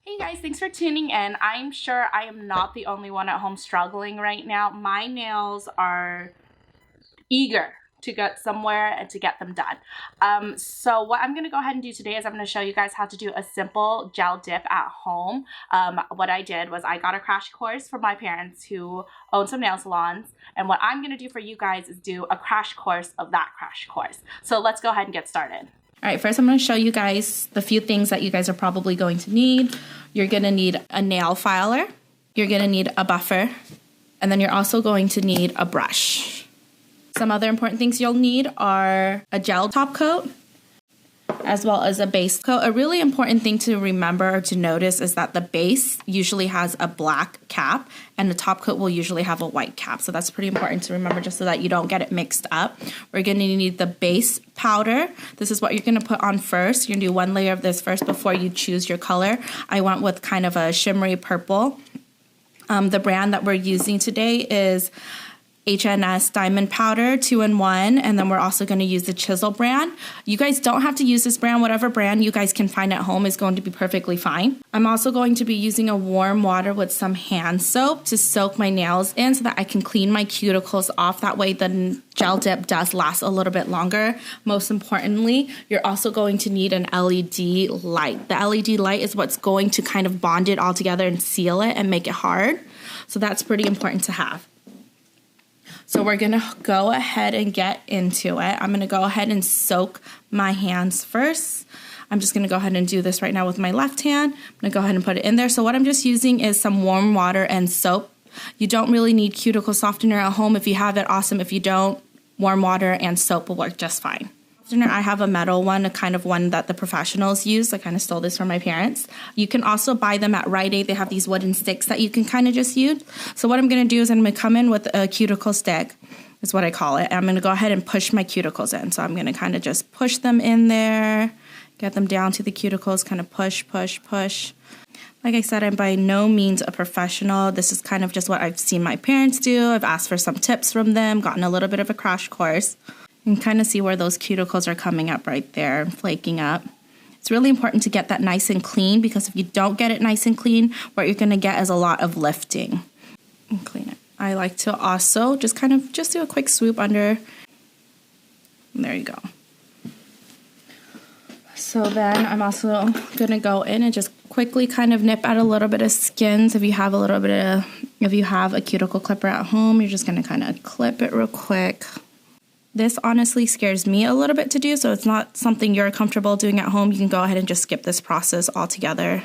Hey guys, thanks for tuning in. I'm sure I am not the only one at home struggling right now. My nails are eager to get somewhere and to get them done. So what I'm going to go ahead and do today is I'm going to show you guys how to do a simple gel dip at home. What I did was I got a crash course from my parents who own some nail salons, and what I'm going to do for you guys is do a crash course of that crash course. So let's go ahead and get started. All right, first I'm going to show you guys the few things that you guys are probably going to need. You're going to need a nail filer, you're going to need a buffer, and then you're also going to need a brush. Some other important things you'll need are a gel top coat, as well as a base coat. A really important thing to remember or to notice is that the base usually has a black cap and the top coat will usually have a white cap. So that's pretty important to remember just so that you don't get it mixed up. We're going to need the base powder. This is what you're going to put on first. You're going to do one layer of this first before you choose your color. I went with kind of a shimmery purple. The brand that we're using today is HNS Diamond Powder 2-in-1, and then we're also going to use the Chisel brand. You guys don't have to use this brand. Whatever brand you guys can find at home is going to be perfectly fine. I'm also going to be using a warm water with some hand soap to soak my nails in so that I can clean my cuticles off. That way the gel dip does last a little bit longer. Most importantly, you're also going to need an LED light. The LED light is what's going to kind of bond it all together and seal it and make it hard. So that's pretty important to have. So we're going to go ahead and get into it. I'm going to go ahead and soak my hands first. I'm just going to go ahead and do this right now with my left hand. I'm going to go ahead and put it in there. So what I'm just using is some warm water and soap. You don't really need cuticle softener at home. If you have it, awesome. If you don't, warm water and soap will work just fine. I have a metal one, a kind of one that the professionals use. I kind of stole this from my parents. You can also buy them at Rite Aid. They have these wooden sticks that you can kind of just use. So what I'm going to do is I'm going to come in with a cuticle stick, is what I call it. I'm going to go ahead and push my cuticles in. So I'm going to kind of just push them in there, get them down to the cuticles, kind of push, push, push. Like I said, I'm by no means a professional. This is kind of just what I've seen my parents do. I've asked for some tips from them, gotten a little bit of a crash course. You can kind of see where those cuticles are coming up right there, flaking up. It's really important to get that nice and clean because if you don't get it nice and clean, what you're going to get is a lot of lifting. And clean it. I like to also just do a quick swoop under. And there you go. So then I'm also going to go in and just quickly kind of nip out a little bit of skins. If you have a cuticle clipper at home, you're just going to kind of clip it real quick. This honestly scares me a little bit to do, so it's not something you're comfortable doing at home. You can go ahead and just skip this process altogether.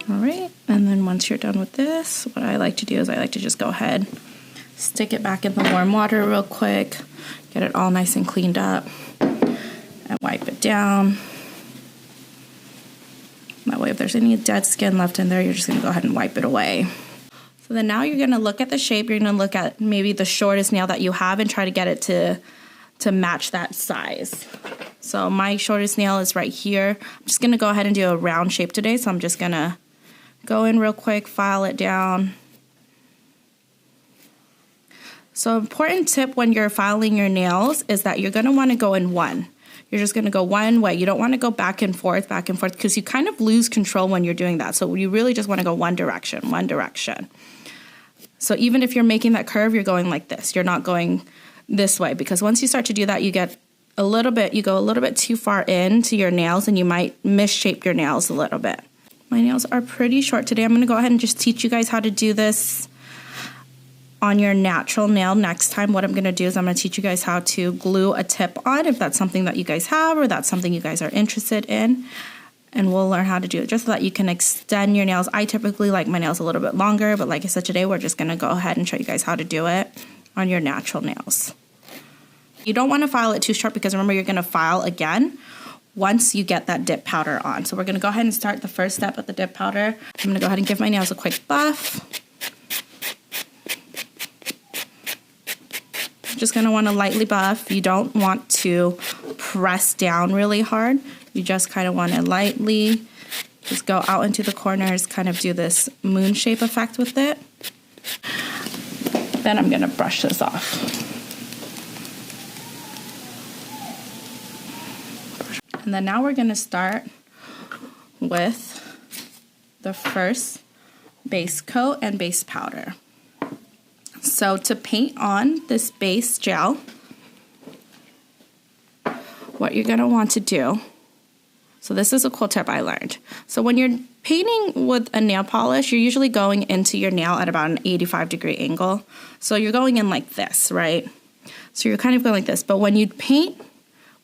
All right, and then once you're done with this, what I like to do is I like to just go ahead, stick it back in the warm water real quick, get it all nice and cleaned up, and wipe it down. That way if there's any dead skin left in there, you're just going to go ahead and wipe it away. So then now you're going to look at the shape. You're going to look at maybe the shortest nail that you have and try to get it to match that size. So my shortest nail is right here. I'm just going to go ahead and do a round shape today. So I'm just going to go in real quick, file it down. So important tip when you're filing your nails is that you're going to want to go in one. You're just going to go one way. You don't want to go back and forth, because you kind of lose control when you're doing that. So you really just want to go one direction, one direction. So even if you're making that curve, you're going like this. You're not going this way, because once you start to do that, you go a little bit too far into your nails and you might misshape your nails a little bit. My nails are pretty short today. I'm going to go ahead and just teach you guys how to do this on your natural nail. Next time, what I'm going to do is I'm going to teach you guys how to glue a tip on, if that's something that you guys have or that's something you guys are interested in. And we'll learn how to do it just so that you can extend your nails. I typically like my nails a little bit longer, but like I said, today we're just going to go ahead and show you guys how to do it on your natural nails. You don't want to file it too sharp because remember, you're going to file again once you get that dip powder on. So we're going to go ahead and start the first step with the dip powder. I'm going to go ahead and give my nails a quick buff. Just going to want to lightly buff. You don't want to press down really hard. You just kind of want to lightly just go out into the corners, kind of do this moon shape effect with it. Then I'm gonna brush this off. And then now we're gonna start with the first base coat and base powder. So to paint on this base gel, what you're gonna want to do, so this is a cool tip I learned. So when you're painting with a nail polish, you're usually going into your nail at about an 85-degree angle. So you're going in like this, right? So you're kind of going like this. But when you paint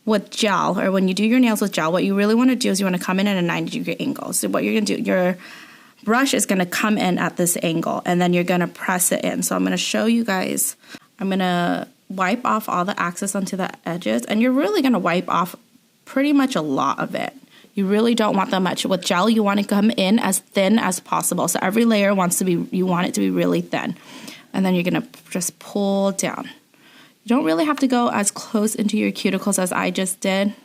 with gel, or when you do your nails with gel, what you really want to do is you want to come in at a 90-degree angle. So what you're going to do, your brush is going to come in at this angle, and then you're going to press it in. So I'm going to show you guys. I'm going to wipe off all the excess onto the edges, and you're really going to wipe off pretty much a lot of it. You really don't want that much. With gel, you want to come in as thin as possible. So every layer wants to be, you want it to be really thin. And then you're going to just pull down. You don't really have to go as close into your cuticles as I just did.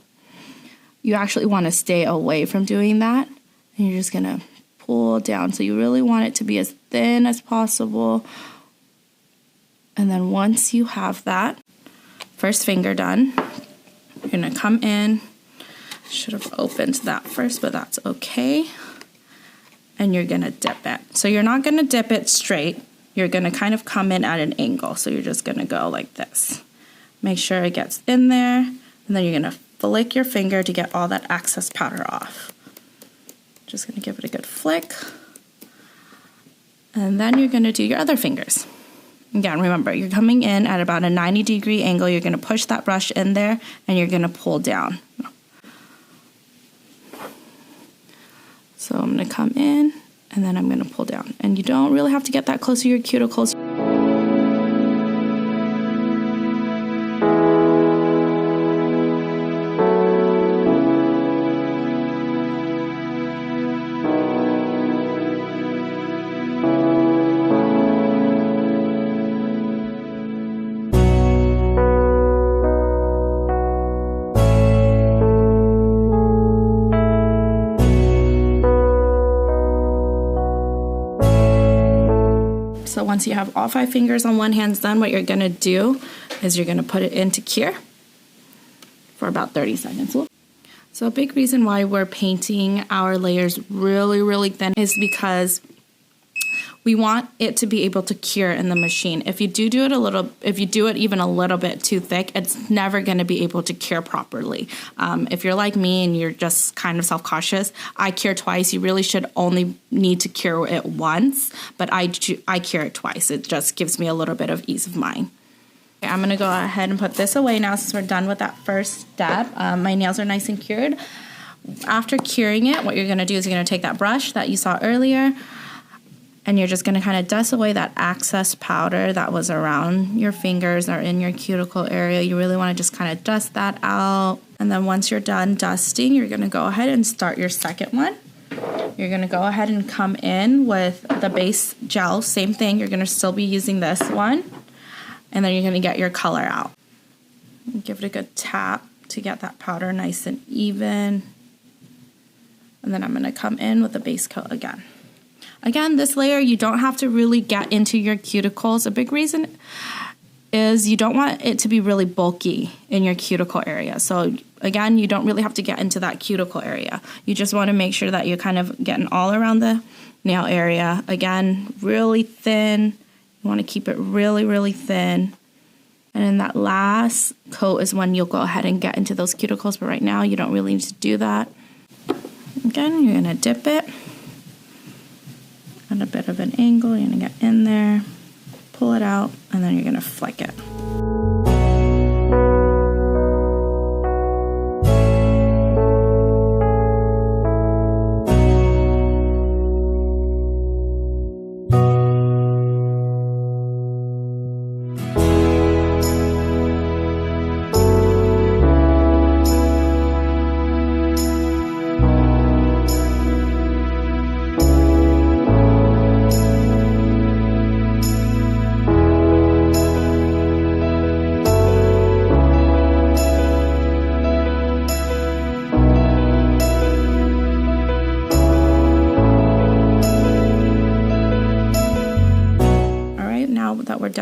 You actually want to stay away from doing that. And you're just going to pull down. So you really want it to be as thin as possible. And then once you have that first finger done, you're going to come in. Should have opened that first, but that's okay. And you're going to dip it. So you're not going to dip it straight. You're going to kind of come in at an angle. So you're just going to go like this. Make sure it gets in there. And then you're going to flick your finger to get all that excess powder off. Just going to give it a good flick. And then you're going to do your other fingers. Again, remember, you're coming in at about a 90-degree angle. You're going to push that brush in there, and you're going to pull down. So I'm going to come in, and then I'm going to pull down. And you don't really have to get that close to your cuticles. So once you have all 5 fingers on one hand done, what you're going to do is you're going to put it into cure for about 30 seconds. So a big reason why we're painting our layers really, really thin is because we want it to be able to cure in the machine. If you do it even a little bit too thick, it's never going to be able to cure properly. If you're like me and you're just kind of self-cautious, I cure twice. You really should only need to cure it once, but I cure it twice. It just gives me a little bit of ease of mind. Okay, I'm going to go ahead and put this away now since we're done with that first step. My nails are nice and cured. After curing it, what you're going to do is you're going to take that brush that you saw earlier, and you're just going to kind of dust away that excess powder that was around your fingers or in your cuticle area. You really want to just kind of dust that out. And then once you're done dusting, you're going to go ahead and start your second one. You're going to go ahead and come in with the base gel. Same thing. You're going to still be using this one. And then you're going to get your color out. Give it a good tap to get that powder nice and even. And then I'm going to come in with the base coat again. Again, this layer, you don't have to really get into your cuticles. A big reason is you don't want it to be really bulky in your cuticle area. So again, you don't really have to get into that cuticle area. You just want to make sure that you're kind of getting all around the nail area. Again, really thin. You want to keep it really, really thin. And then that last coat is when you'll go ahead and get into those cuticles. But right now, you don't really need to do that. Again, you're going to dip it. At a bit of an angle, you're going to get in there, pull it out, and then you're going to flick it.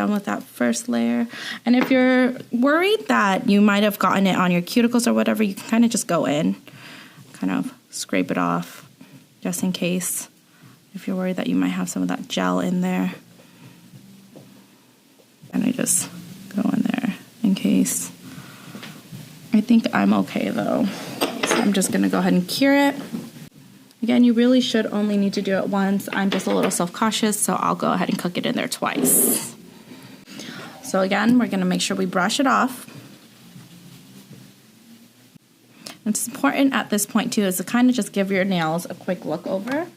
done with that first layer. And if you're worried that you might have gotten it on your cuticles or whatever, you can kind of just go in, kind of scrape it off just in case, if you're worried that you might have some of that gel in there. And I just go in there in case. I think I'm okay though. So I'm just gonna go ahead and cure it. Again, you really should only need to do it once. I'm just a little self-cautious, so I'll go ahead and cook it in there twice. So again, we're gonna make sure we brush it off. What's important at this point too is to kind of just give your nails a quick look over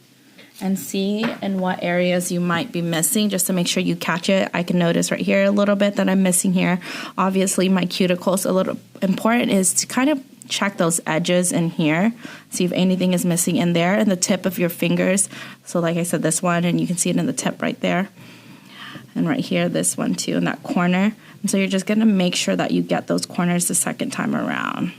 and see in what areas you might be missing, just to make sure you catch it. I can notice right here a little bit that I'm missing here. Obviously my cuticles, a little important is to kind of check those edges in here, see if anything is missing in there, and the tip of your fingers. So like I said, this one, and you can see it in the tip right there. And right here, this one too, in that corner. And so you're just gonna make sure that you get those corners the second time around.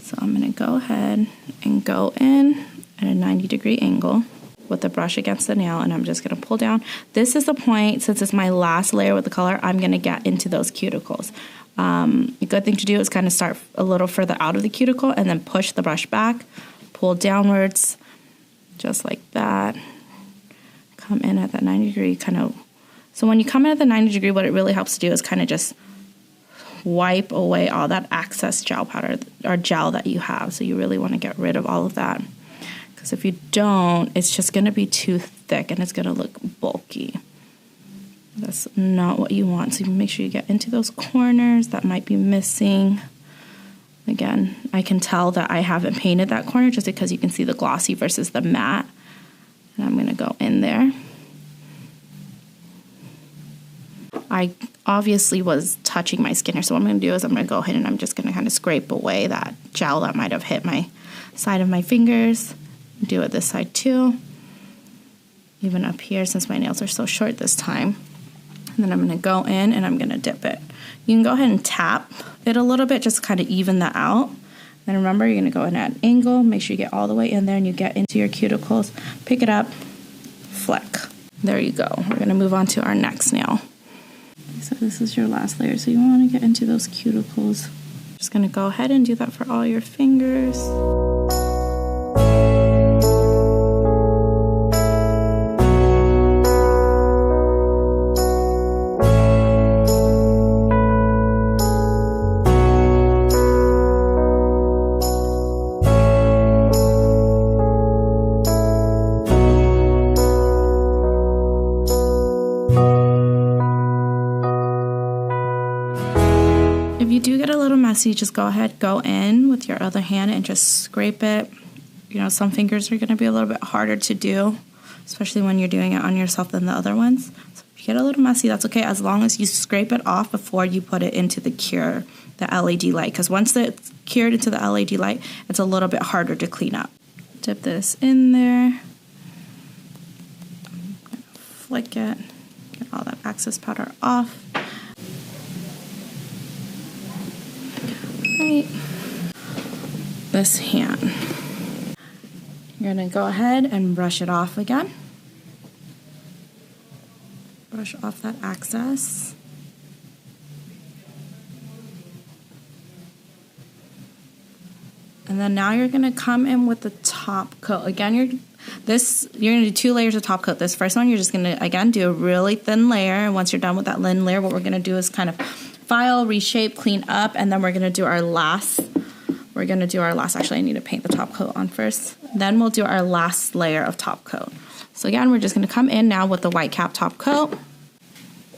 So I'm gonna go ahead and go in at a 90-degree angle with the brush against the nail, and I'm just gonna pull down. This is the point, since it's my last layer with the color, I'm gonna get into those cuticles. A good thing to do is kind of start a little further out of the cuticle and then push the brush back, pull downwards, just like that. Come in at that 90-degree kind of. So when you come in at the 90-degree, what it really helps to do is kind of just wipe away all that excess gel powder or gel that you have. So you really want to get rid of all of that, because if you don't, it's just going to be too thick and it's going to look bulky. That's not what you want. So you make sure you get into those corners that might be missing. Again, I can tell that I haven't painted that corner just because you can see the glossy versus the matte. And I'm going to go in there. I obviously was touching my skin here, so what I'm going to do is I'm going to go ahead and I'm just going to kind of scrape away that gel that might have hit my side of my fingers. Do it this side too. Even up here, since my nails are so short this time. And then I'm going to go in and I'm going to dip it. You can go ahead and tap it a little bit just to kind of even that out. Then remember, you're going to go in at an angle, make sure you get all the way in there and you get into your cuticles. Pick it up, flick. There you go. We're going to move on to our next nail. So this is your last layer, so you want to get into those cuticles. Just going to go ahead and do that for all your fingers. If you do get a little messy, just go ahead, go in with your other hand and just scrape it. You know, some fingers are going to be a little bit harder to do, especially when you're doing it on yourself than the other ones. So if you get a little messy, that's okay, as long as you scrape it off before you put it into the cure, the LED light. Because once it's cured into the LED light, it's a little bit harder to clean up. Dip this in there. Flick it. Get all that excess powder off. Right. This hand. You're going to go ahead and brush it off again. Brush off that excess. And then now you're going to come in with the top coat. Again, you're going to do 2 layers of top coat. This first one, you're just going to, again, do a really thin layer. And once you're done with that thin layer, what we're going to do is kind of file, reshape, clean up, and then we're going to do our last. Actually, I need to paint the top coat on first. Then we'll do our last layer of top coat. So again, we're just going to come in now with the white cap top coat.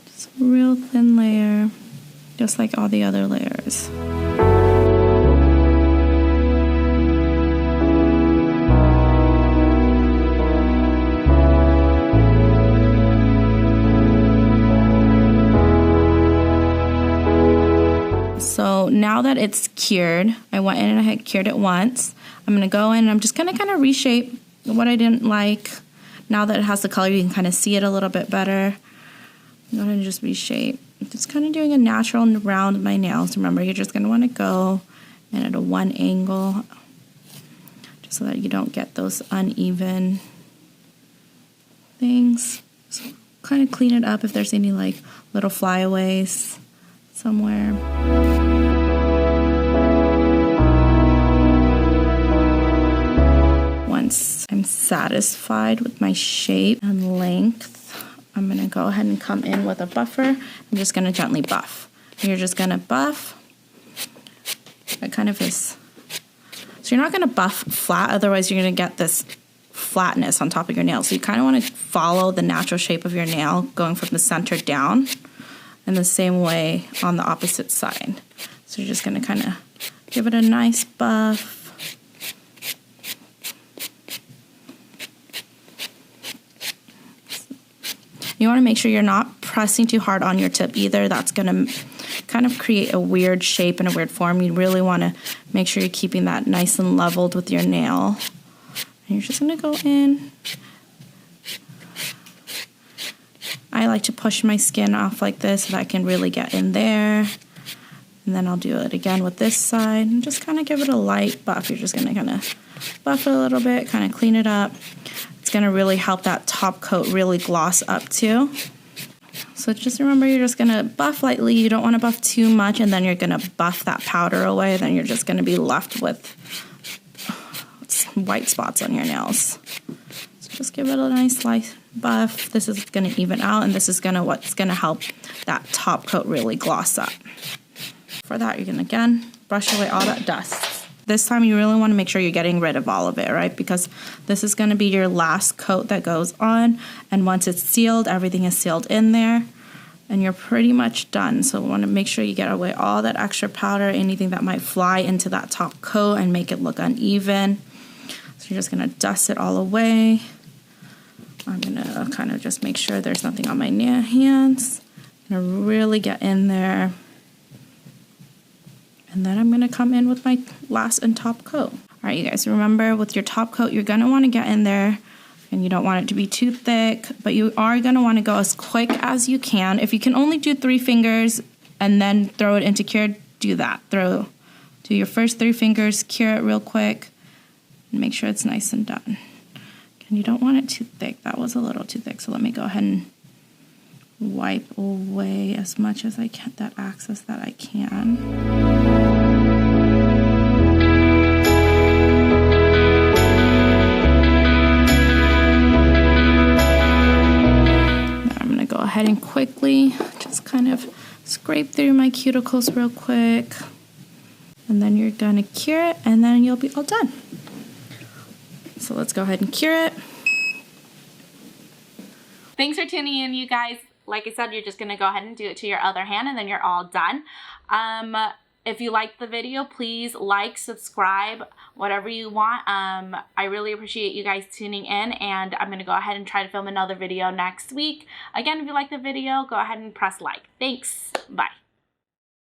Just a real thin layer, just like all the other layers. So now that it's cured, I went in and I had cured it once. I'm going to go in and I'm just going to kind of reshape what I didn't like. Now that it has the color, you can kind of see it a little bit better. I'm going to just reshape. Just kind of doing a natural round of my nails. Remember, you're just going to want to go in at a 1 angle, just so that you don't get those uneven things. So kind of clean it up if there's any like little flyaways somewhere. Once I'm satisfied with my shape and length, I'm gonna go ahead and come in with a buffer. I'm just gonna gently buff. You're just gonna buff. It kind of is. So you're not gonna buff flat, otherwise you're gonna get this flatness on top of your nail. So you kind of want to follow the natural shape of your nail, going from the center down, and the same way on the opposite side. So you're just going to kind of give it a nice buff. You want to make sure you're not pressing too hard on your tip either. That's going to kind of create a weird shape and a weird form. You really want to make sure you're keeping that nice and leveled with your nail. And you're just going to go in. I like to push my skin off like this so that I can really get in there. And then I'll do it again with this side and just kind of give it a light buff. You're just going to kind of buff it a little bit, kind of clean it up. It's going to really help that top coat really gloss up too. So just remember, you're just going to buff lightly. You don't want to buff too much, and then you're going to buff that powder away. Then you're just going to be left with white spots on your nails. So just give it a nice light buff. This is going to even out, and this is what's going to help that top coat really gloss up. For that, you're going to again brush away all that dust. This time you really want to make sure you're getting rid of all of it, right? Because this is going to be your last coat that goes on, and once it's sealed, everything is sealed in there, and you're pretty much done. So we want to make sure you get away all that extra powder, anything that might fly into that top coat and make it look uneven. So you're just going to dust it all away. I'm going to kind of just make sure there's nothing on my hands. I'm going to really get in there. And then I'm going to come in with my last and top coat. All right, you guys, remember with your top coat, you're going to want to get in there, and you don't want it to be too thick, but you are going to want to go as quick as you can. If you can only do 3 fingers and then throw it into cure, do that. Do your first 3 fingers, cure it real quick, and make sure it's nice and done. And you don't want it too thick. That was a little too thick, so let me go ahead and wipe away as much as I can, that excess that I can. Now I'm going to go ahead and quickly just kind of scrape through my cuticles real quick. And then you're going to cure it, and then you'll be all done. So let's go ahead and cure it. Thanks for tuning in, you guys. Like I said, you're just going to go ahead and do it to your other hand, and then you're all done. If you liked the video, please like, subscribe, whatever you want. I really appreciate you guys tuning in, and I'm going to go ahead and try to film another video next week. Again, if you like the video, go ahead and press like. Thanks. Bye.